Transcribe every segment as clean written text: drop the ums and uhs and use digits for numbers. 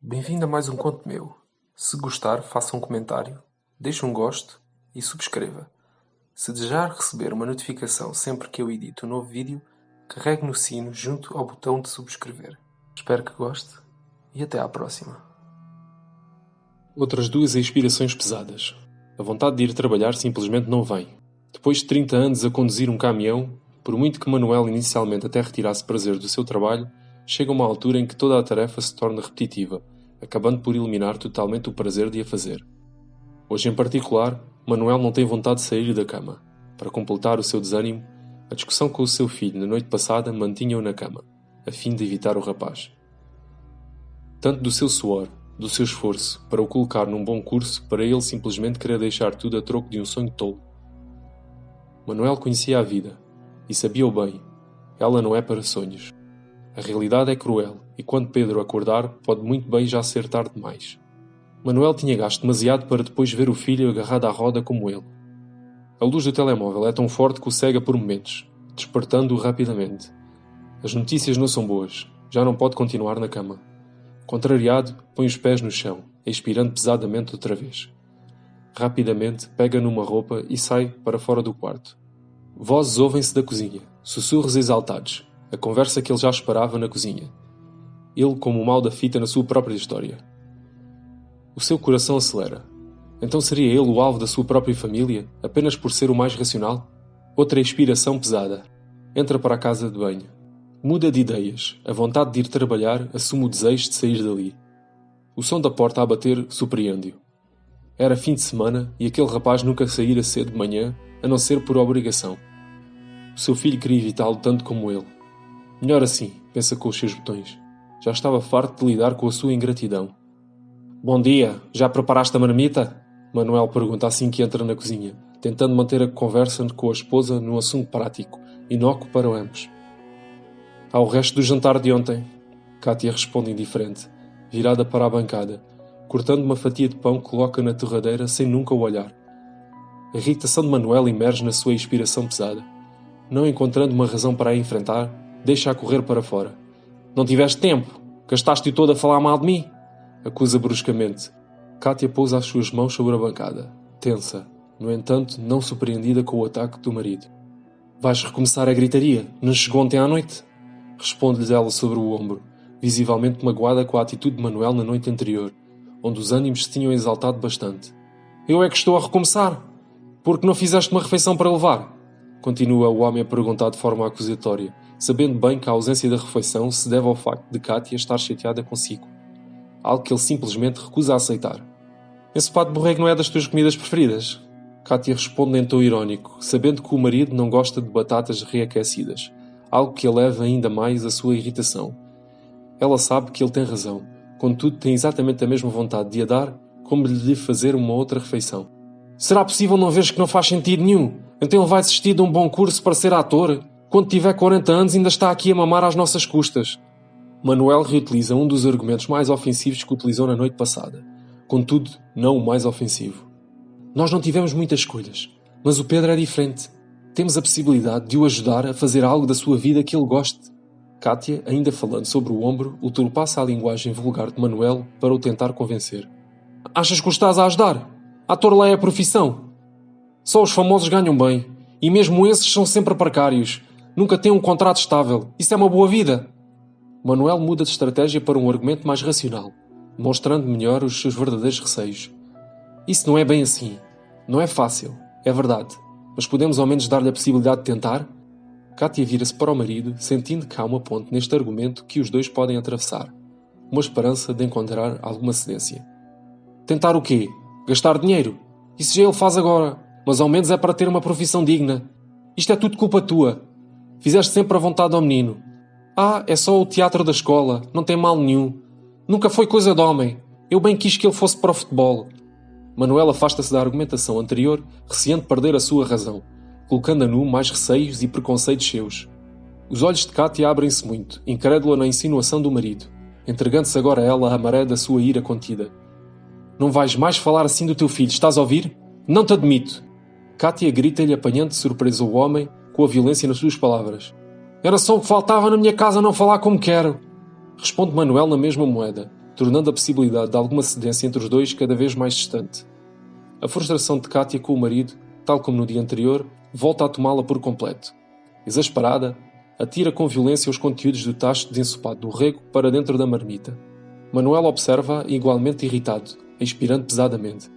Bem-vindo a mais um conto meu. Se gostar, faça um comentário, deixe um gosto e subscreva. Se desejar receber uma notificação sempre que eu edito um novo vídeo, carregue no sino junto ao botão de subscrever. Espero que goste e até à próxima. Outras duas inspirações pesadas. A vontade de ir trabalhar simplesmente não vem. Depois de 30 anos a conduzir um caminhão, por muito que Manuel inicialmente até retirasse prazer do seu trabalho, chega uma altura em que toda a tarefa se torna repetitiva, acabando por eliminar totalmente o prazer de a fazer. Hoje em particular, Manuel não tem vontade de sair da cama. Para completar o seu desânimo, a discussão com o seu filho na noite passada mantinha-o na cama, a fim de evitar o rapaz. Tanto do seu suor, do seu esforço, para o colocar num bom curso, para ele simplesmente querer deixar tudo a troco de um sonho tolo. Manuel conhecia a vida, e sabia-o bem. Ela não é para sonhos. A realidade é cruel, e quando Pedro acordar, pode muito bem já ser tarde demais. Manuel tinha gasto demasiado para depois ver o filho agarrado à roda como ele. A luz do telemóvel é tão forte que o cega por momentos, despertando-o rapidamente. As notícias não são boas. Já não pode continuar na cama. Contrariado, põe os pés no chão, expirando pesadamente outra vez. Rapidamente, pega numa roupa e sai para fora do quarto. Vozes ouvem-se da cozinha, sussurros exaltados, a conversa que ele já esperava na cozinha. Ele como o mal da fita na sua própria história. O seu coração acelera. Então seria ele o alvo da sua própria família, apenas por ser o mais racional? Outra inspiração pesada. Entra para a casa de banho. Muda de ideias. A vontade de ir trabalhar assume o desejo de sair dali. O som da porta a bater surpreende-o. Era fim de semana e aquele rapaz nunca saíra cedo de manhã, a não ser por obrigação. O seu filho queria evitá-lo tanto como ele. Melhor assim, pensa com os seus botões. Já estava farto de lidar com a sua ingratidão. Bom dia, já preparaste a marmita? Manuel pergunta assim que entra na cozinha, tentando manter a conversa com a esposa num assunto prático, inócuo para ambos. Há o resto do jantar de ontem. Kátia responde indiferente, virada para a bancada, cortando uma fatia de pão que coloca na torradeira sem nunca o olhar. A irritação de Manuel emerge na sua inspiração pesada. Não encontrando uma razão para a enfrentar, deixa-a correr para fora. Não tiveste tempo? Gastaste-o todo a falar mal de mim? Acusa bruscamente. Kátia pousa as suas mãos sobre a bancada, tensa, no entanto não surpreendida com o ataque do marido. Vais recomeçar a gritaria? Não chegou ontem à noite? Responde-lhe ela sobre o ombro, visivelmente magoada com a atitude de Manuel na noite anterior, onde os ânimos se tinham exaltado bastante. Eu é que estou a recomeçar? Porque não fizeste uma refeição para levar? Continua o homem a perguntar de forma acusatória, sabendo bem que a ausência da refeição se deve ao facto de Kátia estar chateada consigo. Algo que ele simplesmente recusa a aceitar. Esse pato de borrego não é das tuas comidas preferidas? Kátia responde em tom irónico, sabendo que o marido não gosta de batatas reaquecidas, algo que eleva ainda mais a sua irritação. Ela sabe que ele tem razão, contudo tem exatamente a mesma vontade de a dar como de lhe fazer uma outra refeição. Será possível não veres que não faz sentido nenhum? Então ele vai desistir de um bom curso para ser ator? Quando tiver 40 anos ainda está aqui a mamar às nossas custas. Manuel reutiliza um dos argumentos mais ofensivos que utilizou na noite passada. Contudo, não o mais ofensivo. Nós não tivemos muitas escolhas, mas o Pedro é diferente. Temos a possibilidade de o ajudar a fazer algo da sua vida que ele goste. Kátia, ainda falando sobre o ombro, ultrapassa a linguagem vulgar de Manuel para o tentar convencer. Achas que o estás a ajudar? Ator lá é a profissão. Só os famosos ganham bem, e mesmo esses são sempre precários. Nunca têm um contrato estável. Isso é uma boa vida. Manuel muda de estratégia para um argumento mais racional, mostrando melhor os seus verdadeiros receios. Isso não é bem assim. Não é fácil, é verdade. Mas podemos ao menos dar-lhe a possibilidade de tentar? Kátia vira-se para o marido, sentindo que há uma ponte neste argumento que os dois podem atravessar. Uma esperança de encontrar alguma cedência. Tentar o quê? Gastar dinheiro? Isso já ele faz agora, mas ao menos é para ter uma profissão digna. Isto é tudo culpa tua. Fizeste sempre a vontade ao menino. É só o teatro da escola, não tem mal nenhum. Nunca foi coisa de homem. Eu bem quis que ele fosse para o futebol. Manuel afasta-se da argumentação anterior, receando perder a sua razão, colocando a nu mais receios e preconceitos seus. Os olhos de Kátia abrem-se muito, incrédula na insinuação do marido, entregando-se agora a ela à maré da sua ira contida. Não vais mais falar assim do teu filho, estás a ouvir? Não te admito. Kátia grita-lhe apanhando de surpresa o homem com a violência nas suas palavras. Era só o que faltava na minha casa não falar como quero. Responde Manuel na mesma moeda, tornando a possibilidade de alguma cedência entre os dois cada vez mais distante. A frustração de Kátia com o marido, tal como no dia anterior, volta a tomá-la por completo. Exasperada, atira com violência os conteúdos do tacho de ensopado do rego para dentro da marmita. Manuel observa igualmente irritado, expirando pesadamente.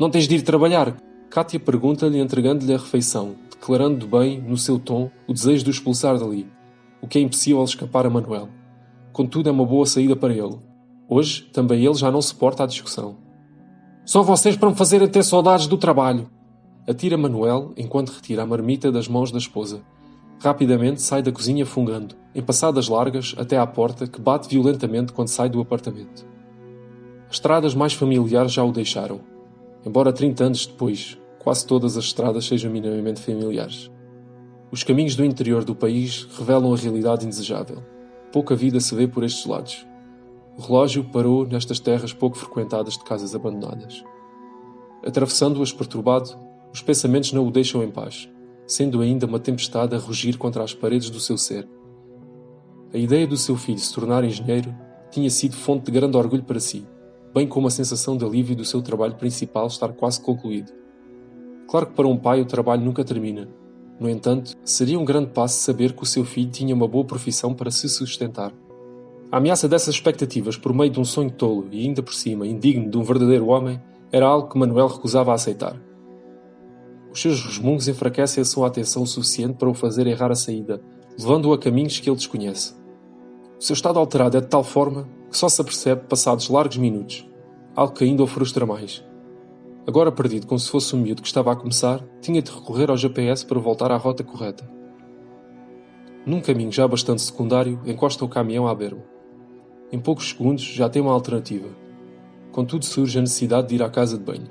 Não tens de ir trabalhar? Kátia pergunta-lhe entregando-lhe a refeição, declarando bem, no seu tom, o desejo de o expulsar dali, o que é impossível escapar a Manuel. Contudo, é uma boa saída para ele. Hoje, também ele já não suporta a discussão. Só vocês para me fazerem ter saudades do trabalho! Atira Manuel enquanto retira a marmita das mãos da esposa. Rapidamente sai da cozinha fungando, em passadas largas até à porta que bate violentamente quando sai do apartamento. As estradas mais familiares já o deixaram. Embora 30 anos depois, quase todas as estradas sejam minimamente familiares. Os caminhos do interior do país revelam a realidade indesejável. Pouca vida se vê por estes lados. O relógio parou nestas terras pouco frequentadas de casas abandonadas. Atravessando-as perturbado, os pensamentos não o deixam em paz, sendo ainda uma tempestade a rugir contra as paredes do seu ser. A ideia do seu filho se tornar engenheiro tinha sido fonte de grande orgulho para si, bem como a sensação de alívio do seu trabalho principal estar quase concluído. Claro que para um pai o trabalho nunca termina. No entanto, seria um grande passo saber que o seu filho tinha uma boa profissão para se sustentar. A ameaça dessas expectativas por meio de um sonho tolo e ainda por cima indigno de um verdadeiro homem era algo que Manuel recusava a aceitar. Os seus resmungos enfraquecem a sua atenção o suficiente para o fazer errar a saída, levando-o a caminhos que ele desconhece. O seu estado alterado é de tal forma que só se apercebe passados largos minutos, algo que ainda o frustra mais. Agora perdido como se fosse um miúdo que estava a começar, tinha de recorrer ao GPS para voltar à rota correta. Num caminho já bastante secundário, encosta o caminhão à berma. Em poucos segundos já tem uma alternativa. Contudo surge a necessidade de ir à casa de banho.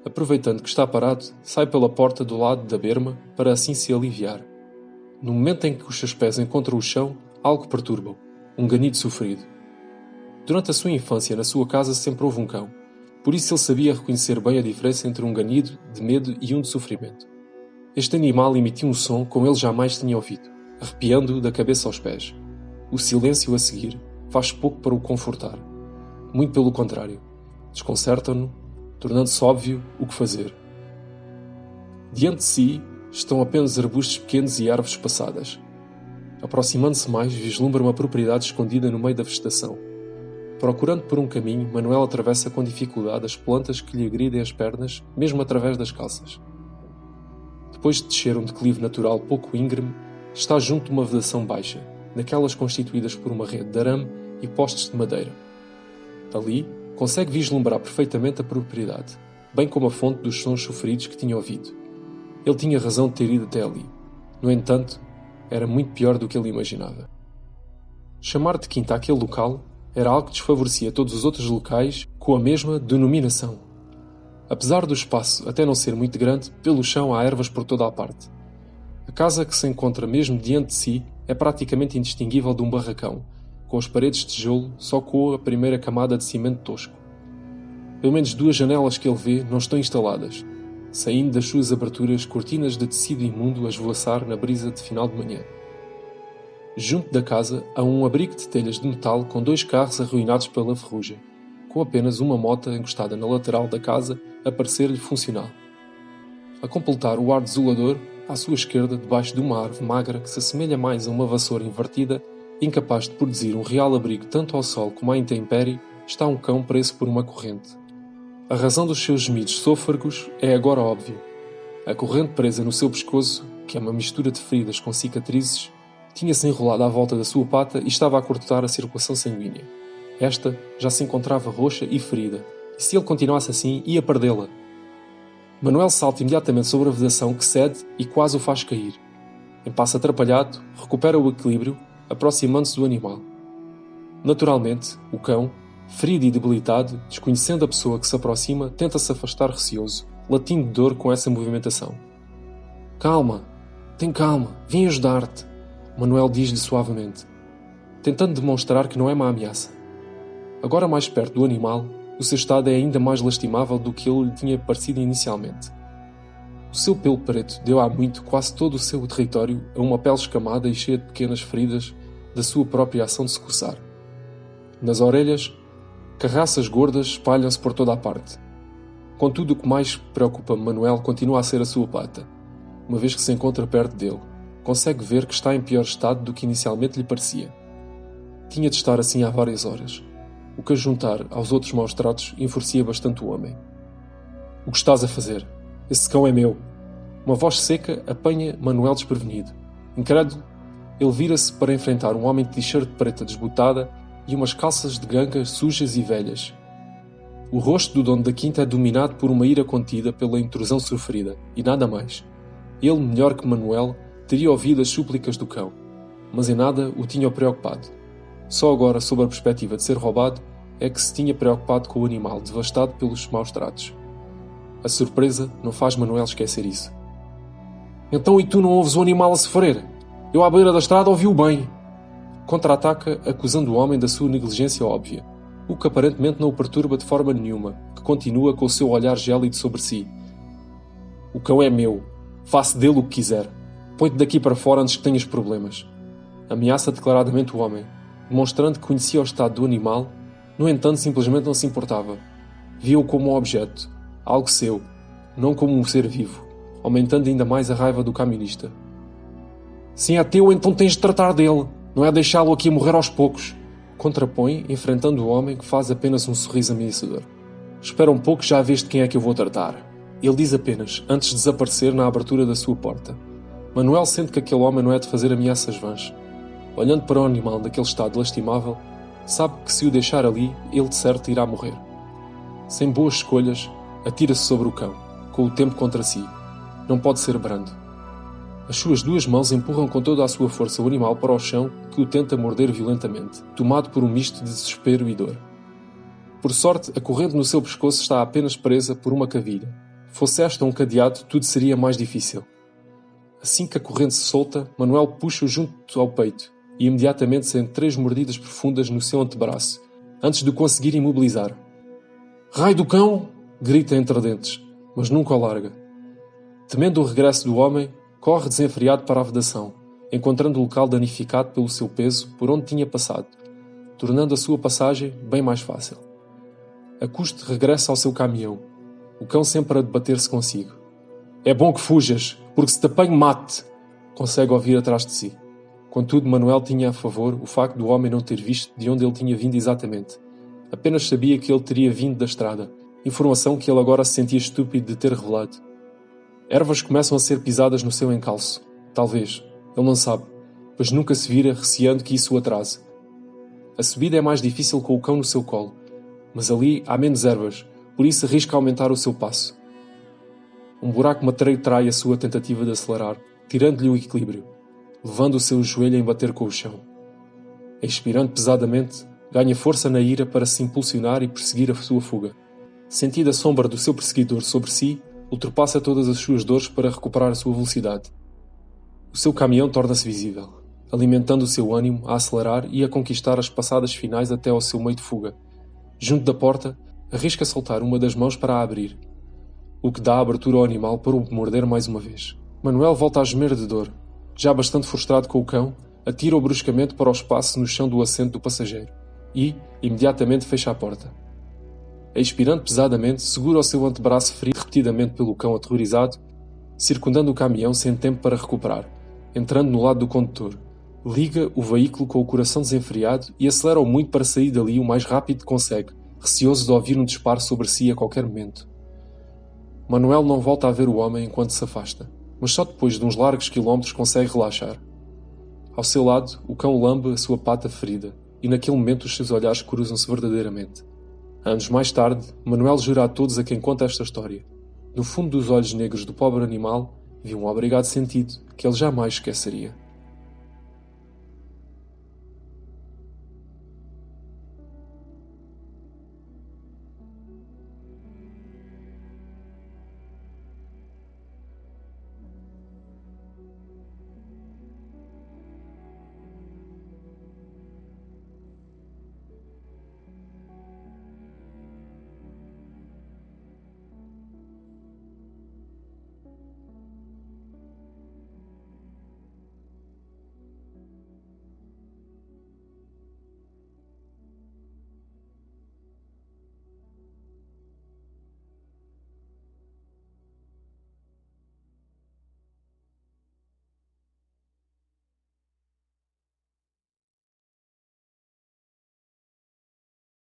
Aproveitando que está parado, sai pela porta do lado da berma para assim se aliviar. No momento em que os seus pés encontram o chão, algo perturba-o, um ganido sofrido. Durante a sua infância na sua casa sempre houve um cão, por isso ele sabia reconhecer bem a diferença entre um ganido de medo e um de sofrimento. Este animal emitiu um som como ele jamais tinha ouvido, arrepiando-o da cabeça aos pés. O silêncio a seguir faz pouco para o confortar. Muito pelo contrário, desconcerta-no, tornando-se óbvio o que fazer. Diante de si estão apenas arbustos pequenos e árvores passadas. Aproximando-se mais, vislumbra uma propriedade escondida no meio da vegetação. Procurando por um caminho, Manuel atravessa com dificuldade as plantas que lhe agridem as pernas, mesmo através das calças. Depois de descer um declive natural pouco íngreme, está junto de uma vedação baixa, naquelas constituídas por uma rede de arame e postes de madeira. Ali, consegue vislumbrar perfeitamente a propriedade, bem como a fonte dos sons sofridos que tinha ouvido. Ele tinha razão de ter ido até ali. No entanto, era muito pior do que ele imaginava. Chamar de quinta aquele local era algo que desfavorecia todos os outros locais com a mesma denominação. Apesar do espaço até não ser muito grande, pelo chão há ervas por toda a parte. A casa que se encontra mesmo diante de si é praticamente indistinguível de um barracão, com as paredes de tijolo só com a primeira camada de cimento tosco. Pelo menos 2 janelas que ele vê não estão instaladas, saindo das suas aberturas cortinas de tecido imundo a esvoaçar na brisa de final de manhã. Junto da casa há um abrigo de telhas de metal com 2 carros arruinados pela ferrugem, com apenas uma moto encostada na lateral da casa a parecer-lhe funcional. A completar o ar desolador, à sua esquerda, debaixo de uma árvore magra que se assemelha mais a uma vassoura invertida, incapaz de produzir um real abrigo tanto ao sol como à intempérie, está um cão preso por uma corrente. A razão dos seus gemidos sôfregos é agora óbvia. A corrente presa no seu pescoço, que é uma mistura de feridas com cicatrizes, tinha-se enrolado à volta da sua pata e estava a cortar a circulação sanguínea. Esta já se encontrava roxa e ferida, e se ele continuasse assim, ia perdê-la. Manuel salta imediatamente sobre a vedação que cede e quase o faz cair. Em passo atrapalhado, recupera o equilíbrio, aproximando-se do animal. Naturalmente, o cão, ferido e debilitado, desconhecendo a pessoa que se aproxima, tenta-se afastar receoso, latindo de dor com essa movimentação. Calma, tem calma, vim ajudar-te, Manuel diz-lhe suavemente, tentando demonstrar que não é uma ameaça. Agora mais perto do animal, o seu estado é ainda mais lastimável do que ele lhe tinha parecido inicialmente. O seu pelo preto deu há muito quase todo o seu território a uma pele escamada e cheia de pequenas feridas da sua própria ação de se coçar. Nas orelhas, Carraças gordas espalham-se por toda a parte. Contudo, o que mais preocupa Manuel continua a ser a sua pata. Uma vez que se encontra perto dele, consegue ver que está em pior estado do que inicialmente lhe parecia. Tinha de estar assim há várias horas, o que a juntar aos outros maus tratos enfurecia bastante o homem. O que estás a fazer? Esse cão é meu. Uma voz seca apanha Manuel desprevenido. Incrédulo, ele vira-se para enfrentar um homem de t-shirt preta desbotada e umas calças de ganga sujas e velhas. O rosto do dono da quinta é dominado por uma ira contida pela intrusão sofrida, e nada mais. Ele, melhor que Manuel, teria ouvido as súplicas do cão, mas em nada o tinha preocupado. Só agora, sob a perspectiva de ser roubado, é que se tinha preocupado com o animal devastado pelos maus tratos. A surpresa não faz Manuel esquecer isso. Então e tu não ouves o animal a sofrer? Eu à beira da estrada ouvi-o bem. Contra-ataca, acusando o homem da sua negligência óbvia, o que aparentemente não o perturba de forma nenhuma, que continua com o seu olhar gélido sobre si. O cão é meu. Faço dele o que quiser. Põe-te daqui para fora antes que tenhas problemas. Ameaça declaradamente o homem, demonstrando que conhecia o estado do animal, no entanto simplesmente não se importava. Via-o como um objeto, algo seu, não como um ser vivo, aumentando ainda mais a raiva do camionista. Se é teu, então tens de tratar dele, não é deixá-lo aqui morrer aos poucos. Contrapõe, enfrentando o homem que faz apenas um sorriso ameaçador. Espera um pouco, já vês de quem é que eu vou tratar. Ele diz apenas, antes de desaparecer na abertura da sua porta. Manuel sente que aquele homem não é de fazer ameaças vãs. Olhando para o animal naquele estado lastimável, sabe que se o deixar ali, ele de certo irá morrer. Sem boas escolhas, atira-se sobre o cão, com o tempo contra si. Não pode ser brando. As suas duas mãos empurram com toda a sua força o animal para o chão, que o tenta morder violentamente, tomado por um misto de desespero e dor. Por sorte, a corrente no seu pescoço está apenas presa por uma cavilha. Fosse esta um cadeado, tudo seria mais difícil. Assim que a corrente se solta, Manuel puxa-o junto ao peito e imediatamente sente 3 mordidas profundas no seu antebraço, antes de o conseguir imobilizar. Raio do cão! Grita entre dentes, mas nunca o larga. Temendo o regresso do homem, corre desenfreado para a vedação, encontrando o local danificado pelo seu peso por onde tinha passado, tornando a sua passagem bem mais fácil. A custo regressa ao seu caminhão, o cão sempre a debater-se consigo. É bom que fujas, porque se te apanho mate, consegue ouvir atrás de si. Contudo, Manuel tinha a favor o facto do homem não ter visto de onde ele tinha vindo exatamente. Apenas sabia que ele teria vindo da estrada, informação que ele agora se sentia estúpido de ter revelado. Ervas começam a ser pisadas no seu encalço. Talvez, ele não sabe, pois nunca se vira receando que isso o atrase. A subida é mais difícil com o cão no seu colo, mas ali há menos ervas, por isso arrisca aumentar o seu passo. Um buraco matreiro trai a sua tentativa de acelerar, tirando-lhe o equilíbrio, levando o seu joelho a embater com o chão. Expirando pesadamente, ganha força na ira para se impulsionar e perseguir a sua fuga. Sentindo a sombra do seu perseguidor sobre si, ultrapassa todas as suas dores para recuperar a sua velocidade. O seu caminhão torna-se visível, alimentando o seu ânimo a acelerar e a conquistar as passadas finais até ao seu meio de fuga. Junto da porta, arrisca soltar uma das mãos para a abrir, o que dá abertura ao animal para o morder mais uma vez. Manuel volta a gemer de dor. Já bastante frustrado com o cão, atira-o bruscamente para o espaço no chão do assento do passageiro e, imediatamente, fecha a porta. Expirando pesadamente, segura o seu antebraço ferido repetidamente pelo cão aterrorizado, circundando o caminhão sem tempo para recuperar, entrando no lado do condutor. Liga o veículo com o coração desenfreado e acelera-o muito para sair dali o mais rápido que consegue, receoso de ouvir um disparo sobre si a qualquer momento. Manuel não volta a ver o homem enquanto se afasta, mas só depois de uns largos quilómetros consegue relaxar. Ao seu lado, o cão lambe a sua pata ferida, e naquele momento os seus olhares cruzam-se verdadeiramente. Anos mais tarde, Manuel jura a todos a quem conta esta história. No fundo dos olhos negros do pobre animal, viu um obrigado sentido que ele jamais esqueceria.